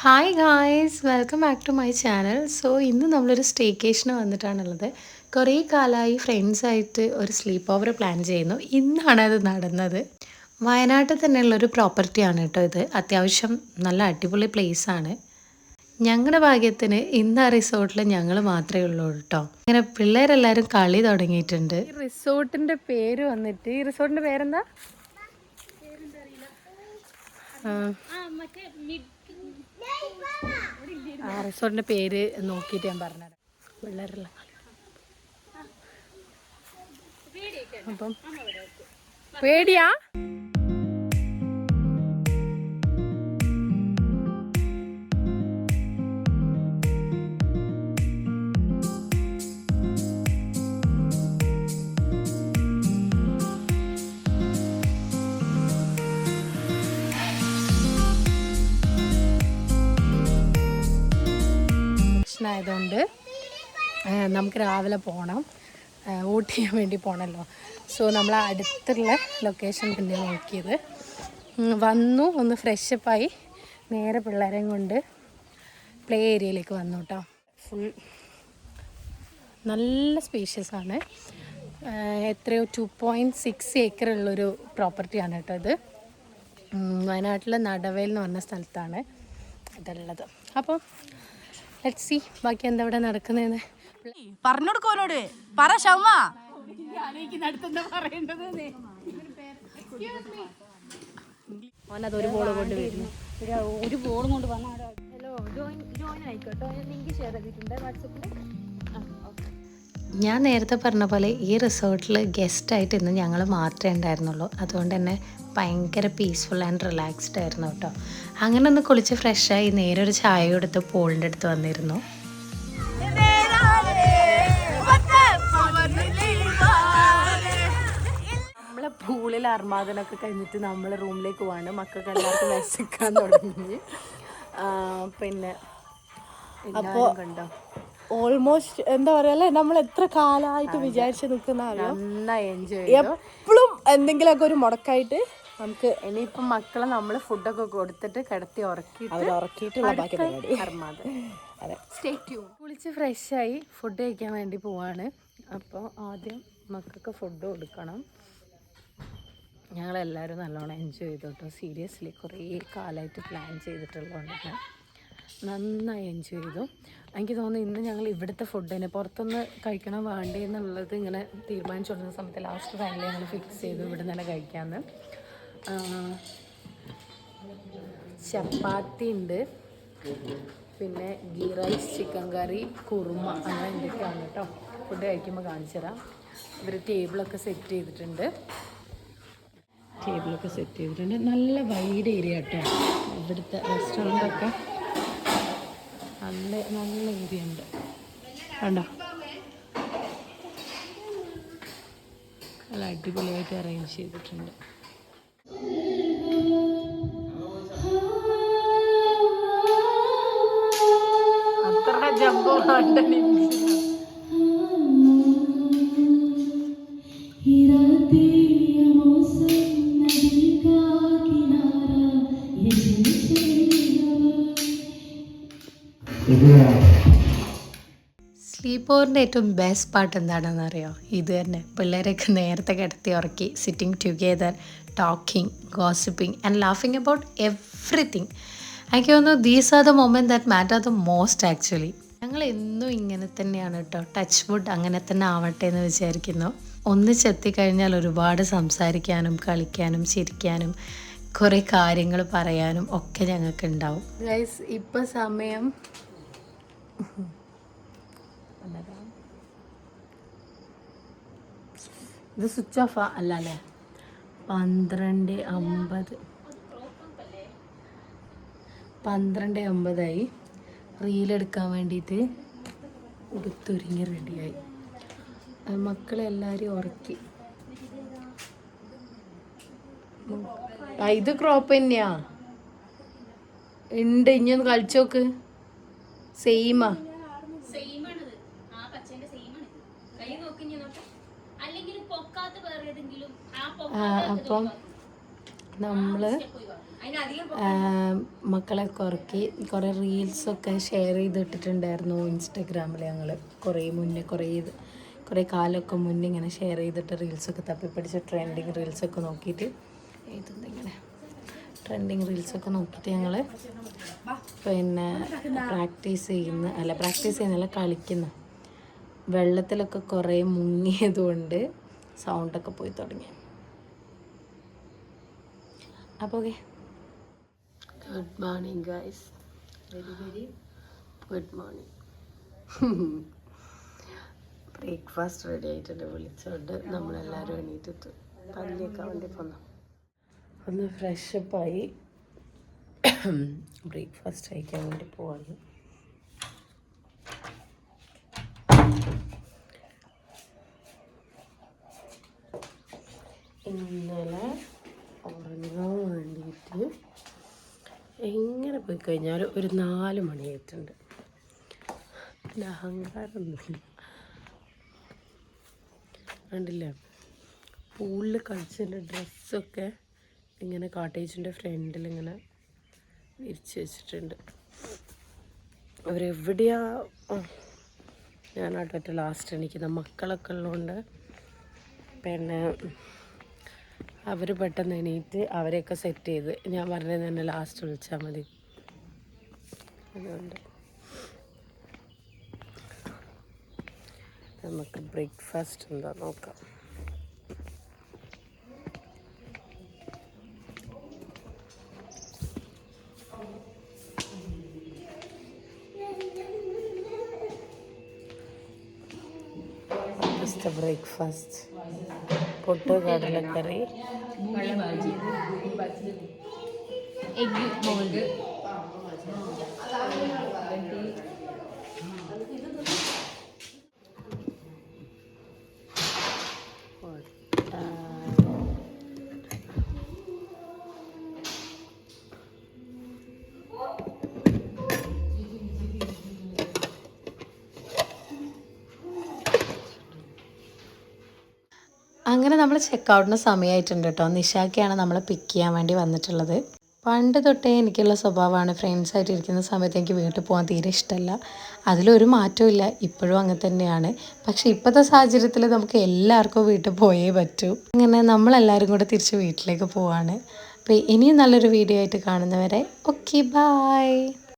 Hi guys, welcome back to my channel. So ഇന്ന് നമ്മളൊരു സ്റ്റേക്കേഷന് വന്നിട്ടാണുള്ളത്. കുറേ കാലമായി ഫ്രണ്ട്സായിട്ട് ഒരു സ്ലീപ്പ് ഓവർ പ്ലാൻ ചെയ്യുന്നു. ഇന്നാണ് അത് നടന്നത്. വയനാട്ടിൽ തന്നെയുള്ളൊരു പ്രോപ്പർട്ടിയാണ് കേട്ടോ ഇത്. അത്യാവശ്യം നല്ല അടിപൊളി പ്ലേസാണ്. ഞങ്ങളുടെ ഭാഗ്യത്തിന് ഇന്ന് ആ റിസോർട്ടിൽ ഞങ്ങൾ മാത്രമേ ഉള്ളൂ കേട്ടോ. ഇങ്ങനെ പിള്ളേരെല്ലാവരും കളി തുടങ്ങിയിട്ടുണ്ട്. ഈ റിസോർട്ടിൻ്റെ പേര് വന്നിട്ട്, ഈ റിസോർട്ടിൻ്റെ പേരെന്താ? റിസോർട്ടിൻ്റെ പേര് നോക്കിയിട്ട് ഞാൻ പറഞ്ഞുതരാം. പിള്ളേരെല്ലാം അപ്പം പേടിയാ. ആയതുകൊണ്ട് നമുക്ക് രാവിലെ പോകണം, വോട്ട് ചെയ്യാൻ വേണ്ടി പോകണമല്ലോ. സോ നമ്മൾ അടുത്തുള്ള ലൊക്കേഷൻ തന്നെ നോക്കിയത്. വന്നു, ഒന്ന് ഫ്രഷപ്പായി നേരെ പിള്ളേരെയും കൊണ്ട് പ്ലേ ഏരിയയിലേക്ക് വന്നു കേട്ടോ. ഫുൾ നല്ല സ്പേഷ്യസ് ആണ്. എത്രയോ 2.6 ഏക്കർ ഉള്ളൊരു പ്രോപ്പർട്ടിയാണ് കേട്ടോ ഇത്. വയനാട്ടിലെ നടവേൽ എന്ന് പറഞ്ഞ സ്ഥലത്താണ് ഇതുള്ളത്. അപ്പം ലെറ്റ്സ് സീ ബാക്കി എന്താ ഇവിടെ നടക്കുന്നതെന്ന്. പറഞ്ഞോട് പറ ഷമ്മ. അവനതൊരു ബോൾ കൊണ്ട് വരുന്നു. ഒരു ബോളും കൊണ്ട് വന്ന ഹലോ, ജോയിൻ ആയിക്കോട്ടോ. ലിങ്ക് ഷെയർ ചെയ്തിട്ടുണ്ട് വാട്സപ്പിൽ. ഞാൻ നേരത്തെ പറഞ്ഞ പോലെ ഈ റിസോർട്ടിൽ ഗസ്റ്റായിട്ട് ഇന്ന് ഞങ്ങൾ മാത്രമേ ഉണ്ടായിരുന്നുള്ളൂ. അതുകൊണ്ട് തന്നെ ഭയങ്കര പീസ്ഫുൾ ആൻഡ് റിലാക്സ്ഡ് ആയിരുന്നു കേട്ടോ. അങ്ങനെ ഒന്ന് കുളിച്ച് ഫ്രഷായി നേരെ ഒരു ചായ കൊടുത്ത് പോളിൻ്റെ അടുത്ത് വന്നിരുന്നു. നമ്മളെ പൂളിൽ അർമാദനൊക്കെ കഴിഞ്ഞിട്ട് നമ്മൾ റൂമിലേക്ക് പോവാണ്. മക്കൾക്ക് എല്ലാവർക്കും വിശക്കാൻ തുടങ്ങി. പിന്നെ അപ്പോൾ കണ്ടോ, ഓൾമോസ്റ്റ് എന്താ പറയാ, നമ്മൾ എത്ര കാലമായിട്ട് വിചാരിച്ച് നിൽക്കുന്ന നന്നായി എൻജോയ് ചെയ്തു. എപ്പോഴും എന്തെങ്കിലുമൊക്കെ ഒരു മുടക്കായിട്ട് നമുക്ക്. ഇനിയിപ്പം മക്കളെ നമ്മൾ ഫുഡൊക്കെ കൊടുത്തിട്ട് കിടത്തി ഉറക്കിയിട്ടുള്ള ബാക്കി പരിപാടി. അതെ, സ്റ്റേ ട്യൂൺ. കുളിച്ച് ഫ്രഷായി ഫുഡ് കഴിക്കാൻ വേണ്ടി പോവാണ്. അപ്പോൾ ആദ്യം മക്കൾക്ക് ഫുഡ് കൊടുക്കണം. ഞങ്ങളെല്ലാവരും നല്ലോണം എൻജോയ് ചെയ്തു കേട്ടോ. സീരിയസ്ലി കുറേ കാലമായിട്ട് പ്ലാൻ ചെയ്തിട്ടുള്ളതുകൊണ്ട് നന്നായി എൻജോയ് ചെയ്തു. എനിക്ക് തോന്നുന്നു ഇന്ന് ഞങ്ങൾ ഇവിടുത്തെ ഫുഡ് തന്നെ പുറത്തുനിന്ന് കഴിക്കണം വേണ്ടേ എന്നുള്ളത് ഇങ്ങനെ തീരുമാനിച്ചുകൊണ്ടിരുന്ന സമയത്ത് ലാസ്റ്റ് ഫൈനലി ഞങ്ങൾ ഫിക്സ് ചെയ്തു ഇവിടെ നിന്ന് തന്നെ കഴിക്കാമെന്ന്. ചപ്പാത്തി ഉണ്ട്, പിന്നെ ഗീ റൈസ്, ചിക്കൻ കറി, കുറുമ, അങ്ങനെ എന്തൊക്കെയാണ് കേട്ടോ. ഫുഡ് കഴിക്കുമ്പോൾ കാണിച്ചു തരാം. ഇവർ ടേബിളൊക്കെ സെറ്റ് ചെയ്തിട്ടുണ്ട്. നല്ല വൈഡ് ഏരിയ കേട്ടോ ഇവിടുത്തെ റെസ്റ്റോറൻറ്റൊക്കെ. നല്ല ഏരിയ ഉണ്ട് കണ്ടോ. നല്ല അടിപൊളിയായിട്ട് അറേഞ്ച് ചെയ്തിട്ടുണ്ട്. അത്ര ജംബോ കണ്ടനി സ്ലീപ്പ് ഓവറിൻ്റെ ഏറ്റവും ബെസ്റ്റ് പാർട്ട് എന്താണെന്ന് അറിയോ? ഇത് തന്നെ. പിള്ളേരെയൊക്കെ നേരത്തെ കിടത്തി ഉറക്കി sitting together, talking, gossiping and ലാഫിങ് അബൌട്ട് എവ്രിതിങ്. എനിക്ക് തോന്നുന്നു these are the moment that matter the most actually. ഞങ്ങൾ എന്നും ഇങ്ങനെ തന്നെയാണ് കേട്ടോ. ടച്ച് വുഡ് അങ്ങനെ തന്നെ ആവട്ടെ എന്ന് വിചാരിക്കുന്നു. ഒന്നിച്ചെത്തിക്കഴിഞ്ഞാൽ ഒരുപാട് സംസാരിക്കാനും കളിക്കാനും ചിരിക്കാനും കുറേ കാര്യങ്ങൾ പറയാനും ഒക്കെ ഞങ്ങൾക്ക് ഉണ്ടാവും. ഗൈസ്, ഇപ്പം സമയം ഇത് സ്വിച്ച് ഓഫാ അല്ല അല്ലേ? 12:50 റീലെടുക്കാൻ വേണ്ടിയിട്ട് ഉടുത്തൊരുങ്ങി റെഡിയായി. മക്കളെല്ലാവരും ഉറക്കി. ഇത് ക്രോപ്പ് തന്നെയാ ഉണ്ട്. ഇനി ഒന്ന് കളിച്ചോക്ക്. സെയിമാ. അപ്പം നമ്മൾ മക്കളൊക്കെ ഉറക്കി കുറേ റീൽസൊക്കെ ഷെയർ ചെയ്തിട്ടിട്ടുണ്ടായിരുന്നു ഇൻസ്റ്റാഗ്രാമിൽ. ഞങ്ങൾ കുറേ കാലമൊക്കെ മുന്നേ ഇങ്ങനെ ഷെയർ ചെയ്തിട്ട് റീൽസൊക്കെ തപ്പിപ്പിടിച്ച് ട്രെൻഡിങ് റീൽസൊക്കെ നോക്കിയിട്ട് ട്രെൻഡിങ് റീൽസൊക്കെ നോക്കിയിട്ട് ഞങ്ങൾ പിന്നെ പ്രാക്ടീസ് ചെയ്യുന്നില്ല, കളിക്കുന്നു. വെള്ളത്തിലൊക്കെ കുറേ മുങ്ങിയതുകൊണ്ട് സൗണ്ടൊക്കെ പോയി തുടങ്ങി. അപ്പോൾ okay, good morning guys, very good morning. Breakfast ready ആയിട്ടുണ്ട്. വിളിച്ചുകൊണ്ട് നമ്മളെല്ലാവരും എണീറ്റിട്ട് പല്ലിയൊക്കെ വേണ്ടി പോന്നു. ഒന്ന് ഫ്രഷപ്പായി ബ്രേക്ക്ഫാസ്റ്റ് കഴിക്കാൻ വേണ്ടി പോവാണ്. ഇന്നലെ ഉറങ്ങാൻ വേണ്ടിയിട്ട് എങ്ങനെ പോയി കഴിഞ്ഞാൽ ഒരു 4 മണിയായിട്ടുണ്ട്. പിന്നെ അഹങ്കാരമൊന്നുമില്ല. കണ്ടില്ലേ, പൂളിൽ കളിച്ചതിൻ്റെ ഡ്രസ്സൊക്കെ ഇങ്ങനെ കോട്ടേജിൻ്റെ ഫ്രണ്ടിൽ ഇങ്ങനെ വിരിച്ച് വെച്ചിട്ടുണ്ട്. അവരെവിടെയാ, ഞാനായിട്ട് ലാസ്റ്റ് എണീക്കുന്ന മക്കളൊക്കെ ഉള്ളതുകൊണ്ട് പിന്നെ അവർ പെട്ടെന്ന് എണീറ്റ് അവരെയൊക്കെ സെറ്റ് ചെയ്ത് ഞാൻ പറഞ്ഞത് തന്നെ ലാസ്റ്റ് വിളിച്ചാൽ മതി. അതുകൊണ്ട് നമുക്ക് ബ്രേക്ക്ഫാസ്റ്റ് എന്താ നോക്കാം. ബ്രേക്ക്ഫാസ്റ്റ് പൊട്ട് കടലക്കറി, എഗ് മോൾഡ്, അങ്ങനെ നമ്മൾ ചെക്കൗട്ടിന് സമയമായിട്ടുണ്ട് കേട്ടോ. നിഷാക്കയാണ് നമ്മളെ പിക്ക് ചെയ്യാൻ വേണ്ടി വന്നിട്ടുള്ളത്. പണ്ട് തൊട്ടേ എനിക്കുള്ള സ്വഭാവമാണ് ഫ്രണ്ട്സായിട്ട് ഇരിക്കുന്ന സമയത്ത് എനിക്ക് വീട്ടിൽ പോകാൻ തീരെ ഇഷ്ടമല്ല. അതിലൊരു മാറ്റവും ഇല്ല, ഇപ്പോഴും അങ്ങനെ തന്നെയാണ്. പക്ഷേ ഇപ്പോഴത്തെ സാഹചര്യത്തിൽ നമുക്ക് എല്ലാവർക്കും വീട്ടിൽ പോയേ പറ്റൂ. അങ്ങനെ നമ്മളെല്ലാവരും കൂടെ തിരിച്ച് വീട്ടിലേക്ക് പോവാണ്. അപ്പോൾ ഇനിയും നല്ലൊരു വീഡിയോ ആയിട്ട് കാണുന്നവരെ ഓക്കെ, ബൈ.